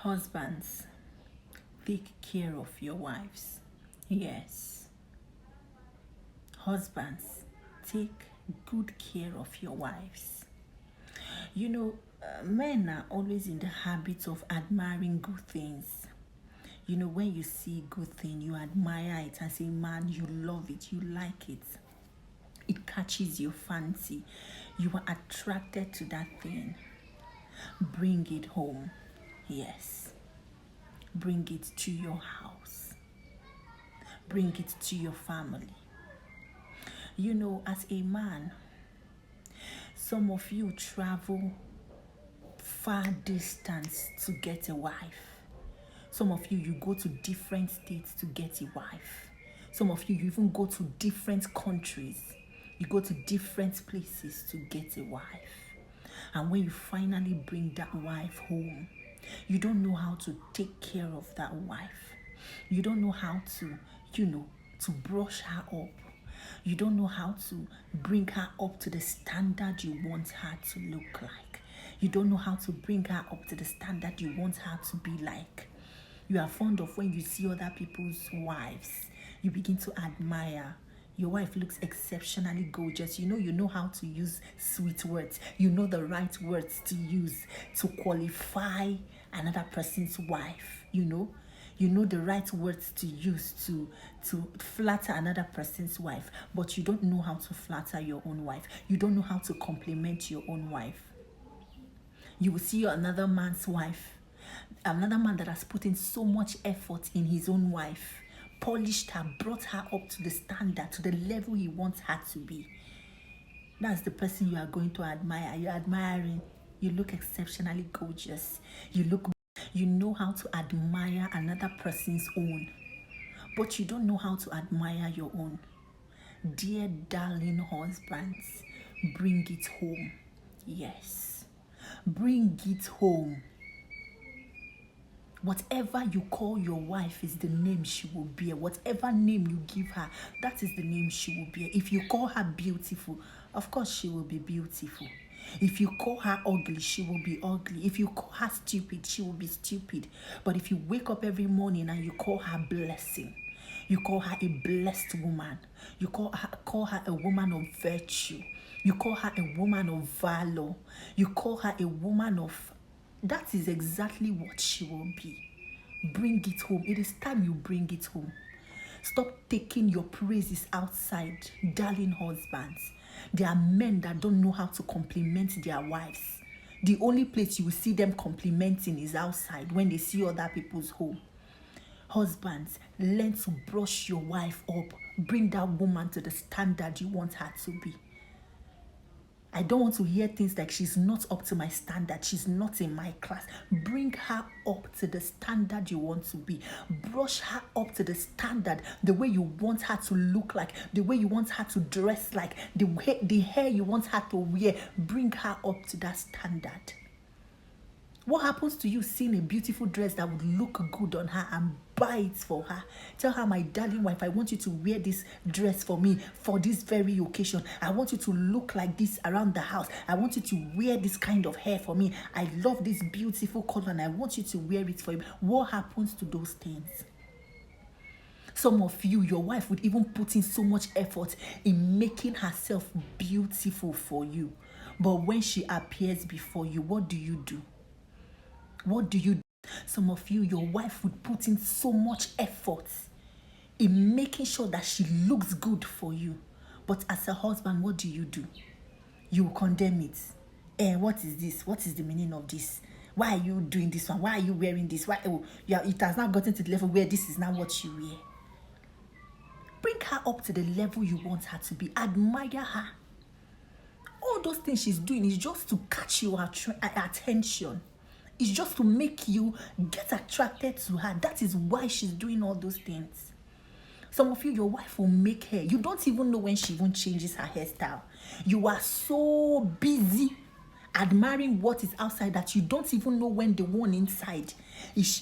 Husbands, take care of your wives. Yes. Husbands, take good care of your wives. Men are always in the habit of admiring good things. When you see good thing, you admire it and say, man, you love it, you like it. It catches your fancy. You are attracted to that thing. Bring it home. Yes. Bring it to your house. Bring it to your family. As a man, some of you travel far distance to get a wife. Some of you go to different states to get a wife. Some of you even go to different countries. You go to different places to get a wife. And when you finally bring that wife home, you don't know how to take care of that wife. You don't know how to, to brush her up. You don't know how to bring her up to the standard you want her to look like. You don't know how to bring her up to the standard you want her to be like. You are fond of when you see other people's wives. You begin to admire. Your wife looks exceptionally gorgeous. You know how to use sweet words. You know the right words to use to qualify another person's wife. You know the right words to use to flatter another person's wife. But you don't know how to flatter your own wife. You don't know how to compliment your own wife. You will see another man's wife, another man that has put in so much effort in his own wife, polished her, brought her up to the standard, to the level he wants her to be. That's the person you are going to admire. You're admiring. You look exceptionally gorgeous. You know how to admire another person's own, but you don't know how to admire your own. Dear darling husbands, bring it home. Yes, bring it home. Whatever you call your wife is the name she will bear. Whatever name you give her, that is the name she will bear. If you call her beautiful, of course she will be beautiful. If you call her ugly, she will be ugly. If you call her stupid, she will be stupid. But if you wake up every morning and you call her blessing, you call her a blessed woman, you call her a woman of virtue, you call her a woman of valor, you call her a woman of... That is exactly what she will be. Bring it home. It is time you bring it home. Stop taking your praises outside, darling husbands. There are men that don't know how to compliment their wives. The only place you will see them complimenting is outside when they see other people's home. Husbands, learn to brush your wife up. Bring that woman to the standard you want her to be. I don't want to hear things like she's not up to my standard, she's not in my class. Bring her up to the standard you want to be. Brush her up to the standard, the way you want her to look like, the way you want her to dress like, the hair you want her to wear. Bring her up to that standard. What happens to you seeing a beautiful dress that would look good on her and buy it for her? Tell her, my darling wife, I want you to wear this dress for me for this very occasion. I want you to look like this around the house. I want you to wear this kind of hair for me. I love this beautiful color and I want you to wear it for me. What happens to those things? Some of you, your wife would even put in so much effort in making herself beautiful for you. But when she appears before you, what do you do? What do you do? Some of you, your wife would put in so much effort in making sure that she looks good for you. But as a husband, what do? You condemn it. What is this? What is the meaning of this? Why are you doing this one? Why are you wearing this? It has not gotten to the level where this is now what you wear. Bring her up to the level you want her to be. Admire her. All those things she's doing is just to catch your attention. It's just to make you get attracted to her. That is why she's doing all those things. Some of you, your wife will make hair. You don't even know when she even changes her hairstyle. You are so busy admiring what is outside that you don't even know when the one inside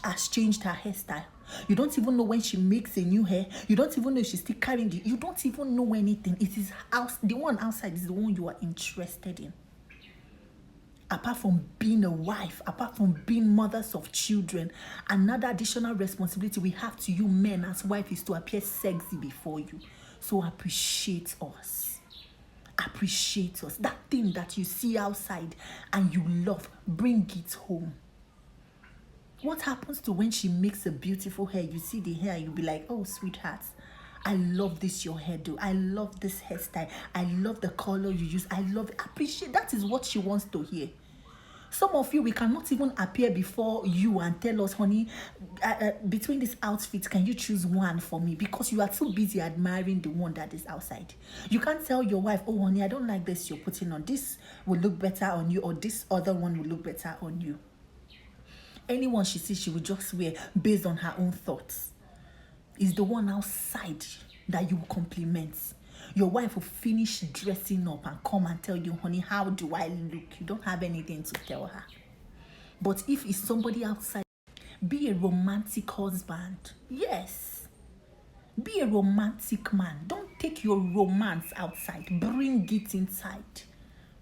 has changed her hairstyle. You don't even know when she makes a new hair. You don't even know if she's still carrying it. You don't even know anything. It is the one outside is the one you are interested in. apart from being a wife, apart from being mothers of children, another additional responsibility we have to you men as wife is to appear sexy before you. So appreciate us. Appreciate us. That thing that you see outside and you love, bring it home. What happens to when she makes a beautiful hair? You see the hair, you'll be like, oh, sweetheart, I love this your hairdo. I love this hairstyle. I love the color you use. I love it. Appreciate. That is what she wants to hear. Some of you, we cannot even appear before you and tell us, honey, between these outfits, can you choose one for me? Because you are too busy admiring the one that is outside. You can't tell your wife, oh, honey, I don't like this you're putting on. This will look better on you, or this other one will look better on you. Anyone she sees, she will just wear based on her own thoughts. It's the one outside that you will compliment. Your wife will finish dressing up and come and tell you, honey, how do I look? You don't have anything to tell her. But if it's somebody outside, be a romantic husband. Yes. Be a romantic man. Don't take your romance outside. Bring it inside.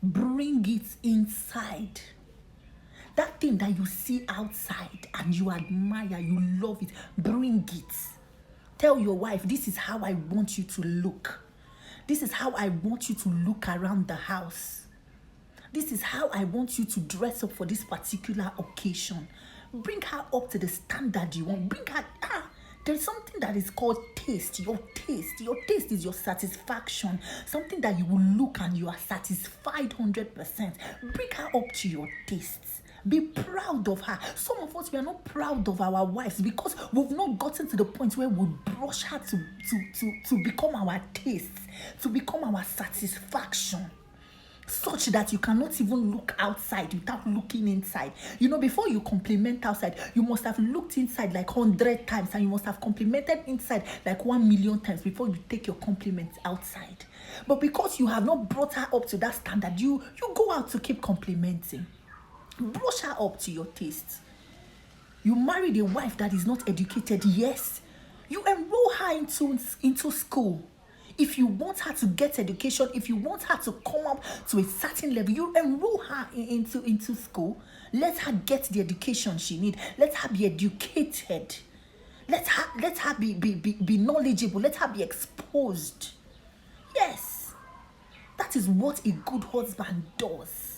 Bring it inside. That thing that you see outside and you admire, you love it, bring it. Tell your wife, this is how I want you to look. This is how I want you to look around the house. This is how I want you to dress up for this particular occasion. Bring her up to the standard you want. Bring her, there's something that is called taste. Your taste. Your taste is your satisfaction. Something that you will look and you are satisfied 100%. Bring her up to your tastes. Be proud of her. Some of us, we are not proud of our wives because we've not gotten to the point where we brush her to become our tastes, to become our satisfaction, such that you cannot even look outside without looking inside. You know, before you compliment outside, you must have looked inside like 100 times, and you must have complimented inside like 1,000,000 times before you take your compliments outside. But because you have not brought her up to that standard, you go out to keep complimenting. Brush her up to your taste. You married a wife that is not educated, yes. You enroll her into school. If you want her to get education, if you want her to come up to a certain level, you enroll her into school. Let her get the education she needs. Let her be educated. Let her be knowledgeable. Let her be exposed. Yes. That is what a good husband does.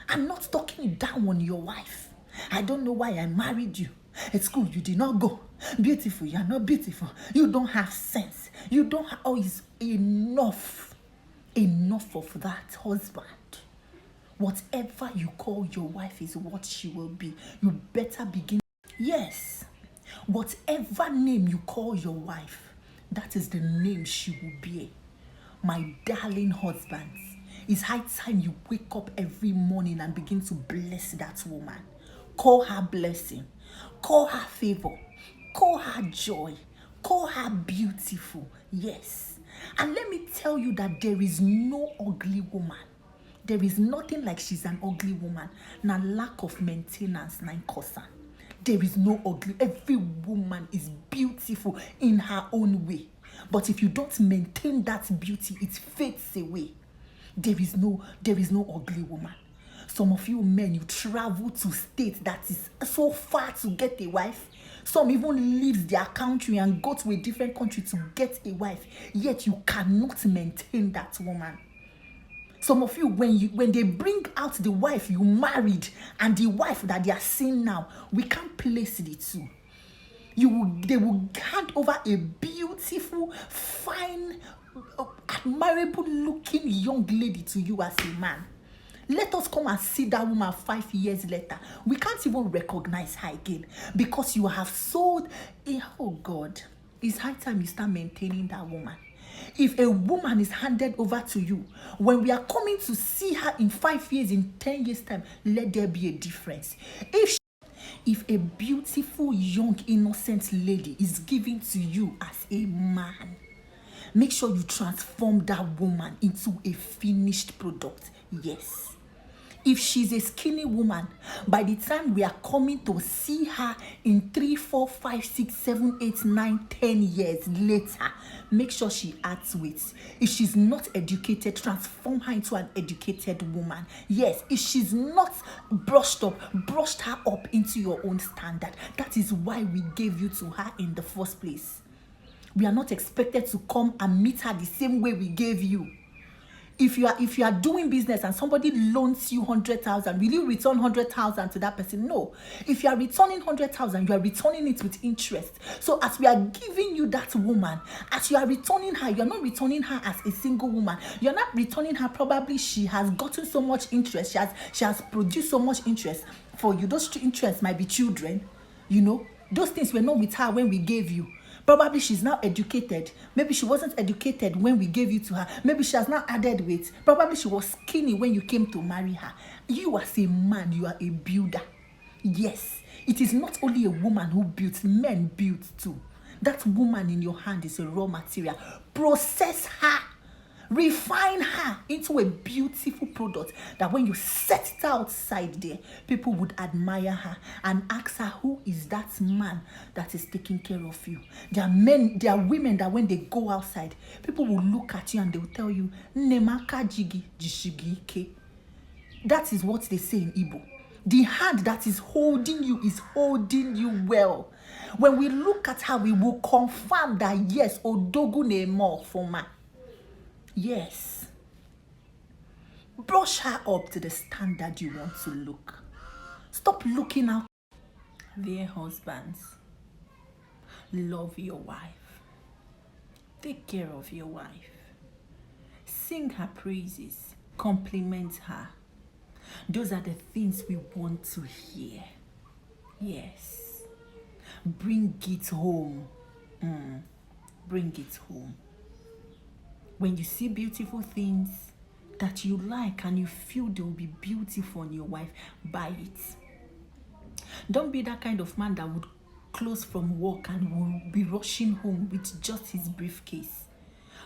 I'm not talking down on your wife. I don't know why I married you. At school, you did not go. Beautiful, you are not beautiful. You don't have sense. You don't have, it's enough. Enough of that, husband. Whatever you call your wife is what she will be. You better begin. Yes. Whatever name you call your wife, that is the name she will be. My darling husbands. It's high time you wake up every morning and begin to bless that woman. Call her blessing. Call her favor. Call her joy. Call her beautiful. Yes. And let me tell you that there is no ugly woman. There is nothing like she's an ugly woman. Now lack of maintenance, nine kosa. There is no ugly. Every woman is beautiful in her own way. But if you don't maintain that beauty, it fades away. There is no ugly woman. Some of you men, you travel to states that is so far to get a wife. Some even leave their country and go to a different country to get a wife. Yet you cannot maintain that woman. Some of you, when they bring out the wife you married and the wife that they are seeing now, we can't place the two. They will hand over a beautiful, fine, admirable looking young lady to you as a man. Let us come and see that woman 5 years later. We can't even recognize her again because you have sold. Oh God, it's high time you start maintaining that woman. If a woman is handed over to you, when we are coming to see her in 5 years, in 10 years time, let there be a difference. If a beautiful, young, innocent lady is given to you as a man, make sure you transform that woman into a finished product. Yes. If she's a skinny woman, by the time we are coming to see her in 3, 4, 5, 6, 7, 8, 9, 10 years later, make sure she adds weight. If she's not educated, transform her into an educated woman. Yes, if she's not brushed her up into your own standard. That is why we gave you to her in the first place. We are not expected to come and meet her the same way we gave you. If you are doing business and somebody loans you 100,000, will you return 100,000 to that person? No. If you are returning 100,000, you are returning it with interest. So as we are giving you that woman, as you are returning her, you are not returning her as a single woman. You are not returning her. Probably she has gotten so much interest. She has produced so much interest for you. Those interests might be children. Those things were not with her when we gave you. Probably she's now educated. Maybe she wasn't educated when we gave you to her. Maybe she has now added weight. Probably she was skinny when you came to marry her. You as a man, you are a builder. Yes, it is not only a woman who builds, men build too. That woman in your hand is a raw material. Process her. Refine her into a beautiful product that when you set it outside there, people would admire her and ask her, who is that man that is taking care of you? There are women that when they go outside, people will look at you and they will tell you, Nemaka jigi jishigi ike. That is what they say in Igbo. The hand that is holding you is holding you well. When we look at her, we will confirm that yes, Odogu Nemo Foma. Yes. Brush her up to the standard you want to look. Stop looking out. Dear husbands, love your wife. Take care of your wife. Sing her praises. Compliment her. Those are the things we want to hear. Yes. Bring it home. Bring it home. When you see beautiful things that you like and you feel they will be beautiful on your wife, buy it. Don't be that kind of man that would close from work and will be rushing home with just his briefcase.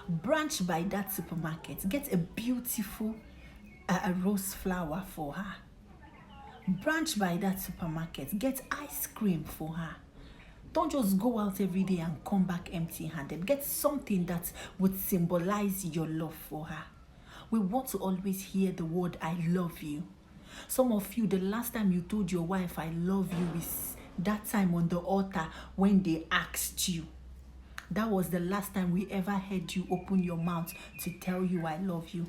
Branch by that supermarket. Get a beautiful rose flower for her. Branch by that supermarket. Get ice cream for her. Don't just go out every day and come back empty-handed. Get something that would symbolize your love for her. We want to always hear the word, I love you. Some of you, the last time you told your wife, I love you, is that time on the altar when they asked you. That was the last time we ever heard you open your mouth to tell you, I love you.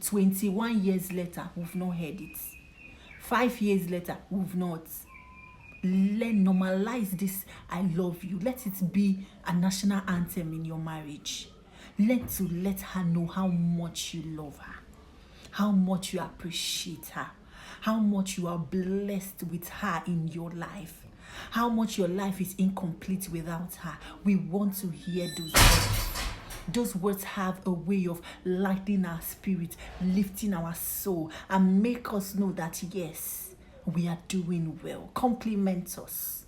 21 years later, we've not heard it. 5 years later, we've not. Normalize this I love you. Let it be a national anthem in your marriage. Let her know how much you love her, how much you appreciate her, how much you are blessed with her in your life, how much your life is incomplete without her. We want to hear those words. Those words have a way of lightening our spirit, lifting our soul, and make us know that yes, we are doing well. Compliment us.